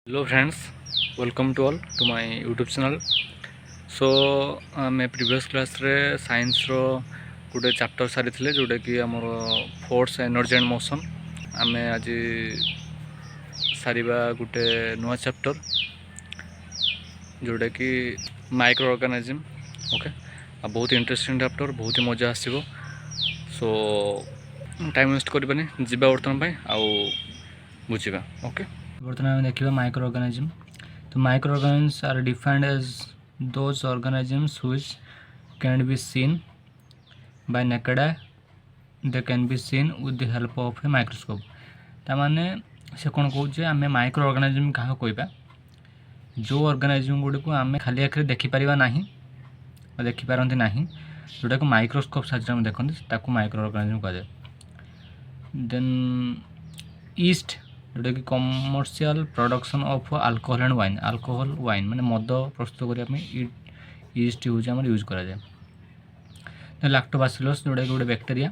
Hello friends, welcome to all to my YouTube channel. So मैं previous class रे science रो गोटे chapter सारी थे जोटा कि आमर फोर्स एनर्जी एंड मोशन आम आज सारिबा गोटे नुआ चैप्टर जोटा कि माइक्रो ऑर्गेनिज्म। ओके, बहुत इंटरेस्टिंग चैप्टर, बहुत ही मजा आसो। सो टाइम वेस्ट करबानी जीवा बर्तमान आउ बुझा। ओके, बर्तमान आम देखा माइक्रो ऑर्गेनिज्म। तो micro organisms are defined as those organisms which can be seen by naked eye, they can be seen with the help of a microscope. तामाने से कौन कहे आम माइक्रो ऑर्गेनिजम क्या कहवा, जो ऑर्गेनिजम गुड़ी को आम खाली आखिर देखिपर ना, देखिपारती ना, जोटा को माइक्रोस्कोप साहाଯ୍य देखते माइक्रो ऑर्गेनिजम कहुए। देन ईस्ट जोटा कि commercial production of alcohol and wine, alcohol wine माने मद प्रस्तुत करने ईस्ट यूज आम यूज कराए। लैक्टोबासिलस जोटा कि गोटे बैक्टेरिया,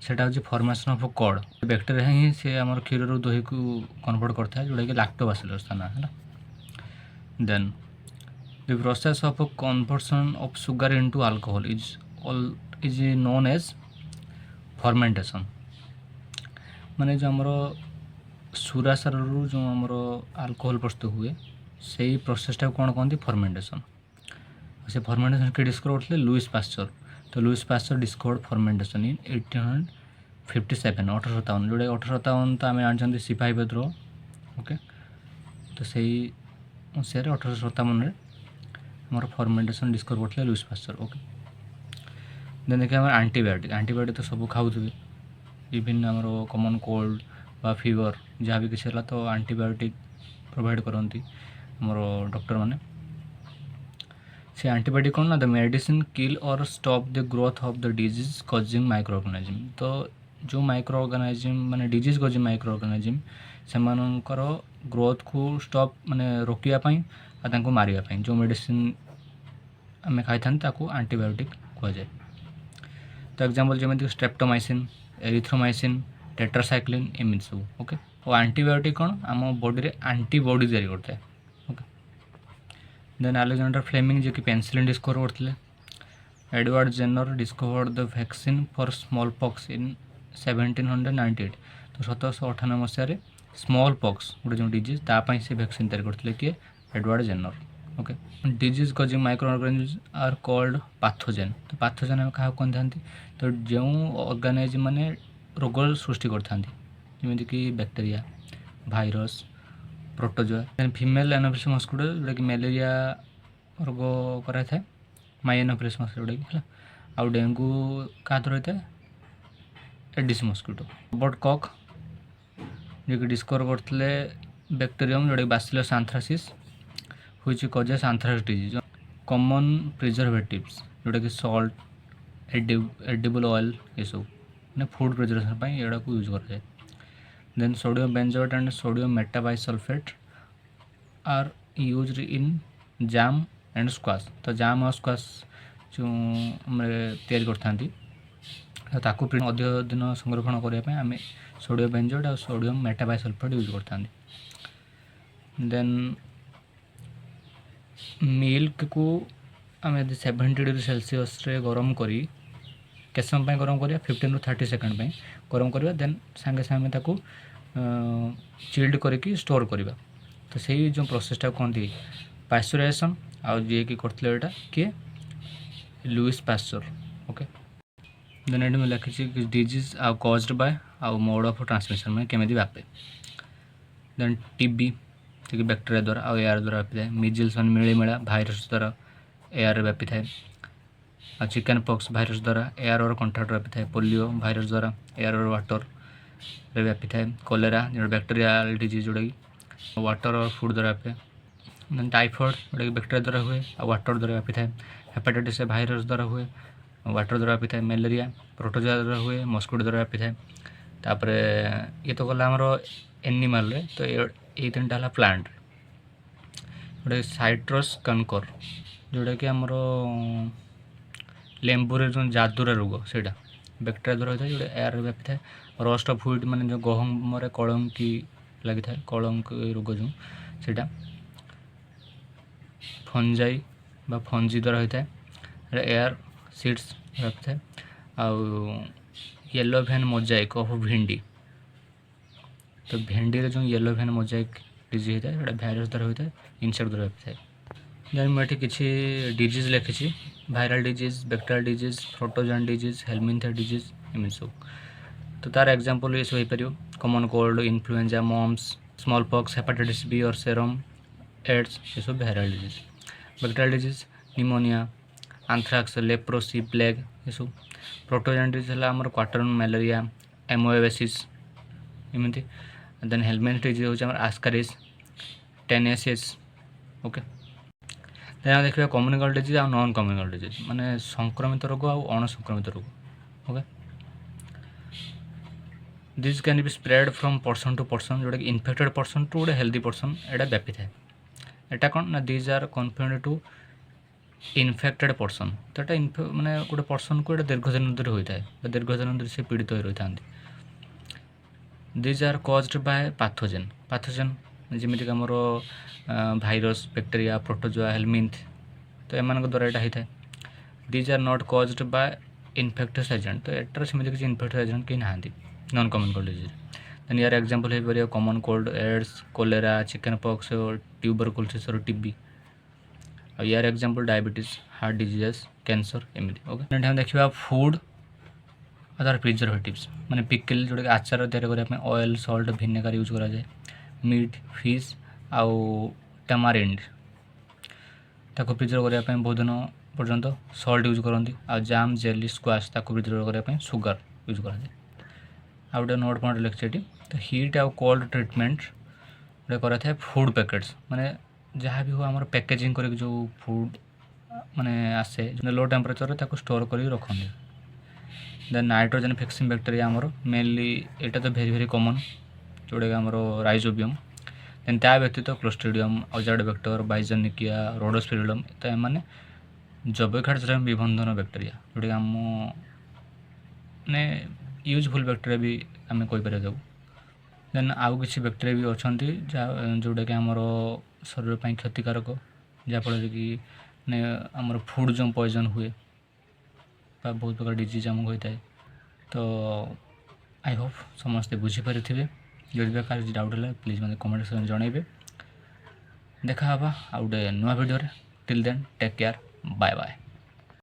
सेटा हूँ फॉर्मेशन ऑफ कॉड, बैक्टेरिया ही से आम क्षीर दही को कन्वर्ट करता है जोटा कि लैक्टोबासिलस था ना है। Then the process of conversion of sugar into alcohol is known as fermentation. माने जो आमर सुरा सार जो आमर अल्कोहल प्रस्तुत हुए से प्रोसेसटा कौन कहते फर्मेंटेशन। से फर्मेंटेशन के डिस्कवर करते लुइस पास्चर। तो लुइस पास्चर डिस्कवर्ड फर्मेंटेशन इन 1857 1857 जोटा 1857 तो आम जानते सिपाही विद्रोह। ओके, तो सही मसीह 1857 आम फर्मेंटेशन डिस्कवर करते लुइस पास्चर। ओके, देन देखिए आंटीबायोटिक। आंटीबायोटिक तो सब खाऊे, इवन आम कमन कोल्ड बा फीवर जहाँ भी किसी है तो आंटीबायोटिक प्रोवाइड करती आमर डॉक्टर मैंने। से आंटीबायोटिक कौन ना द मेडिसिन किल और stop the growth of the disease causing micro organism. तो जो माइक्रो ऑर्गेनिज्म माने डिजीज कॉजिंग माइक्रो ऑर्गेनिज्म सेमानकर ग्रोथ को स्टॉप माने रोकिया मारिया जो मेडिसिन आम खाई था आंटीबायोटिक कहुए। तो एग्जांपल जमी स्ट्रेप्टोमाइसिन, एरिथ्रोमाइसिन, टेट्रासाइक्लिन एमती सब। ओके, और आंटीबायोटिक कौन आम बॉडी रे आंटीबॉडी तैयारी करता है। ओके, देन अलेक्जेंडर फ्लेमिंग जो कि पेनिसिलिन डिस्कवर करते। Edward Jenner discovered the vaccine for small pox in 1798। तो 1798 मसीह स्मॉल पॉक्स गोटे जो डिजीज तापाई से वैक्सीन तैयारी करते किए Edward Jenner. Okay, disease causing micro organism are called pathogen. तो पाथोजेन आम क्या कहते तो जो ऑर्गेनिज्म माने रोग सृष्टि करती कि bacteria, virus, protozoa. Female Anopheles mosquito जोटा कि मलेरिया रोग कराई था, माई एनोफिलिस मस्किटो जोटा कि आउ डेंगू क्या रही है एडिस मस्किटो। रॉबर्ट कॉक जो कि डिस्कवर करते बैक्टेरियम जोटा कि bacillus anthracis which causes anthrax disease. Common preservatives जोटा कि सॉल्ट, एडिबल ऑयल ये सब मैंने फूड प्रिजर्वेशन ये यूज कराए। Then sodium benzoate and sodium metabisulphite are used in jam and squash. तो जाम और स्क्वाश जो तैयारी करथांती ताकू अधिक दिन संरक्षण करने आम सोडियम बेंजोएट और sodium metabisulphite use करथांती। Then milk को आम 70 डिग्री सेल्सियस रे गरम करी के समय गरम करिया 15 to 30 सेकंड गरम करिया। देन सांगे सांगे ताकू चिल्ड करके स्टोर करिबा। तो सही जो प्रोसेसटा कहती पास्चुराइजेशन आउ जी कि करथिले एटा किए लुइस पास्चर। ओके, देन एट में लिखी डिजीज आउ कॉज्ड बाय आउ मोड ऑफ ट्रांसमिशन में केमी व्यापे। देन टीबी कि बैक्टेरिया द्वारा आउ एयर द्वारा व्यापी थाए। मिजिल्स मिलीमेला भाइरस द्वारा एयर व्यापी थाए। आ चिकन पॉक्स भाइरस द्वारा एयर और कंटाक्ट व्यापी थाए। पोलियो भाइरस द्वारा एयर और वाटर रे व्यापी थाए। कोलेरा जो बैक्टेरियल डिजीज जोटा कि वाटर और फूड द्वारा व्यापे। देन टाइफॉइड जोटा कि बैक्टेरिया द्वारा हुए और वाटर द्वारा व्यापी थाए। हेपाटाइटिस भाइरस द्वारा हुए, वाटर द्वारा व्यापी थाए। मलेरिया प्रोटोजोआ द्वारा हुए, मस्किटो द्वारा व्यापी थाए। तापर ये तो गला आमर एनिमल रे। तो ये तीन टा प्लांट गोटे साइट्रस कनकर जोटा कि आमर लेंबूरे जो जादुरा रोग से बैक्टेरिया द्वारा होता है जोटा एयर व्यापी थाए। रस्ट ऑफ व्हीट माने जो गहम कलंकी लगी थाए, कलंकी रोग जो ସେଇଟା ଫଞ୍ଜାଇ ବା ଫଞ୍ଜି ଦ୍ୱାରା ହୋଇଥାଏ। ଏୟାର ସିଡ୍ସ ରହିଥାଏ। ଆଉ ୟେଲୋ ଭେନ୍ ମୋଜାଇକ୍ ଅଫ୍ ଭେଣ୍ଡି, ତ ଭେଣ୍ଡିରେ ଯେଉଁ ୟେଲୋ ଭେନ୍ ମୋଜାଇକ୍ ଡିଜିଜ୍ ହୋଇଥାଏ ସେଇଟା ଭାଇରସ୍ ଦ୍ୱାରା ହୋଇଥାଏ, ଇନସେକ୍ଟ ଦ୍ୱାରା ହୋଇଥାଏ। ଦେନ୍ ମୁଁ ଏଠି କିଛି ଡିଜିଜ୍ ଲେଖିଛି, viral disease, bacterial disease, protozoan disease, helminthic disease, ଏମିତି ସବୁ। ତ ତାର ଏକ୍ଜାମ୍ପଲ୍ ଏସବୁ ହେଇପାରିବ, common cold, influenza, mumps, small pox, hepatitis B or serum, AIDS, ଏସବୁ viral disease. Bacterial disease pneumonia, anthrax, leprosy, plague, ଏସବୁ। ପ୍ରୋଟୋଜୋଆନ୍ ଡିଜିଜ୍ ହେଲା ଆମର କ୍ୱାଟର୍ନ ମ୍ୟାଲେରିଆ, ଏମୋଏବେସିସ୍, ଏମିତି। ଦେନ୍ ହେଲମିନ୍ଥ ଡିଜିଜ୍ ହେଉଛି ଆମର ଆସ୍କାରିସ୍, ଟେନେସିସ୍। ଓକେ, ଦେନ୍ ଆମେ ଦେଖିବା କମ୍ୟୁନିକାଲ୍ ଡିଜିଜ୍ ଆଉ ନନ୍ କମ୍ୟୁନିକାଲ୍ ଡିଜିଜ୍, ମାନେ ସଂକ୍ରମିତ ରୋଗ ଆଉ ଅଣସଂକ୍ରମିତ ରୋଗ। Okay, this can be spread from person to person, ଯେଉଁଟାକି ଇନଫେକ୍ଟେଡ୍ ପର୍ସନ୍ ଟୁ ଗୋଟେ ହେଲ୍ଦି ପର୍ସନ୍ ଏଇଟା ବ୍ୟାପିଥାଏ। ଏଇଟା କ'ଣ ନା these are confined to infected person, ତ ଏଇଟା ମାନେ ଗୋଟେ ପର୍ସନ୍କୁ ଏଇଟା ଦୀର୍ଘ ଦିନ ଧରି ହୋଇଥାଏ ବା ଦୀର୍ଘ ଦିନ ଧରି ସେ ପୀଡ଼ିତ ହୋଇ ରହିଥାନ୍ତି। These are caused by pathogen ଯେମିତିକି ଆମର ଭାଇରସ୍, ବ୍ୟାକ୍ଟେରିଆ, ପ୍ରୋଟୋଜୋଆ, ହେଲମିନ୍ଥ, ତ ଏମାନଙ୍କ ଦ୍ୱାରା ଏଇଟା ହେଇଥାଏ। These are not caused by infectious agent, ତ ଏଟାର ସେମିତି କିଛି ଇନଫେକ୍ଟିୟସ୍ ଏଜେଣ୍ଟ କେହି ନାହାନ୍ତି ନନ୍ କମ୍ୟୁନିକାଲ୍ ଡିଜିଜ୍। ଦେନ୍ ୟାର ଏକ୍ଜାମ୍ପଲ୍ ହେଇପାରିବ common cold, AIDS, cholera, chicken pox, tuberculosis, TB. ଆଉ ୟାର example diabetes, heart diseases, cancer, ଏମିତି। ଓକେ, ଏଠି ଆମେ ଦେଖିବା ଫୁଡ୍ ଆଉ ତାର ପ୍ରିଜର୍ଭେଟିଭ୍ସ, ମାନେ ପିକିଲ୍, ଯେଉଁଟାକି ଆଚାର ତିଆରି କରିବା ପାଇଁ ଅଏଲ୍, ସଲ୍ଟ, ଭିନେଗାର ୟୁଜ୍ କରାଯାଏ। ମିଟ୍, ଫିସ୍ ଆଉ ଟାମାରିଣ୍ଡ, ତାକୁ ପ୍ରିଜର୍ଭ କରିବା ପାଇଁ ବହୁତ ଦିନ ପର୍ଯ୍ୟନ୍ତ ସଲ୍ଟ ୟୁଜ୍ କରନ୍ତି। ଆଉ ଜାମ୍, ଜେଲି, ସ୍କ୍ୱାସ୍, ତାକୁ ପ୍ରିଜର୍ଭ କରିବା ପାଇଁ ସୁଗାର ୟୁଜ୍ କରାଯାଏ। ଆଉ ଗୋଟେ ନୋଟ୍ ପଏଣ୍ଟ ଲେଖିଛି ଏଠି, ତ ହିଟ୍ ଆଉ କୋଲ୍ଡ ଟ୍ରିଟମେଣ୍ଟ ଗୋଟେ କରାଥାଏ ଫୁଡ଼୍ ପ୍ୟାକେଟ୍ସ, ମାନେ ଯାହା ବି ହଉ ଆମର ପ୍ୟାକେଜିଂ କରିକି ଯେଉଁ ଫୁଡ଼୍ ମାନେ ଆସେ ଲୋ ଟେମ୍ପରେଚରରେ ତାକୁ ଷ୍ଟୋର୍ କରିକି ରଖନ୍ତି। ଦେନ୍ ନାଇଟ୍ରୋଜେନ୍ ଫିକ୍ସିଂ ବ୍ୟାକ୍ଟେରିଆ ଆମର ମେନଲି ଏଇଟା ତ ଭେରି କମନ୍, ଯେଉଁଟାକି ଆମର ରାଇଜୋବିୟମ୍। ଦେନ୍ ତା ବ୍ୟତୀତ କ୍ଲୋଷ୍ଟ୍ରିଡ଼ିୟମ୍, ଅଜାଡୋବେକ୍ଟର, ବାଇଜେନିକିଆ, ରୋଡୋସ୍ପିରିଡମ୍, ତ ଏମାନେ ଜୈବିକ ବିବନ୍ଧନ ବ୍ୟାକ୍ଟେରିଆ, ଯେଉଁଟାକି ଆମ ମାନେ ୟୁଜଫୁଲ୍ ବ୍ୟାକ୍ଟେରିଆ ବି ଆମେ କହିପାରିବା ତାକୁ। ଦେନ୍ ଆଉ କିଛି ବ୍ୟାକ୍ଟେରିଆ ବି ଅଛନ୍ତି ଯେଉଁଟାକି ଆମର ଶରୀର ପାଇଁ କ୍ଷତିକାରକ, ଯାହାଫଳରେ କି ମାନେ ଆମର ଫୁଡ଼୍ ଯେଉଁ ପଏଜନ୍ ହୁଏ ବା ବହୁତ ପ୍ରକାର ଡିଜିଜ୍ ଆମକୁ ହୋଇଥାଏ। ତ ଆଇ ହୋପ୍ ସମସ୍ତେ ବୁଝିପାରିଥିବେ। ଯଦି କାହାର କିଛି ଡାଉଟ୍ ହେଲା ପ୍ଲିଜ୍ ମୋତେ କମେଣ୍ଟ ସେକ୍ସନ୍ ଜଣାଇବେ। ଦେଖା ହେବା ଆଉ ଗୋଟେ ନୂଆ ଭିଡ଼ିଓରେ। Till then take care, bye bye.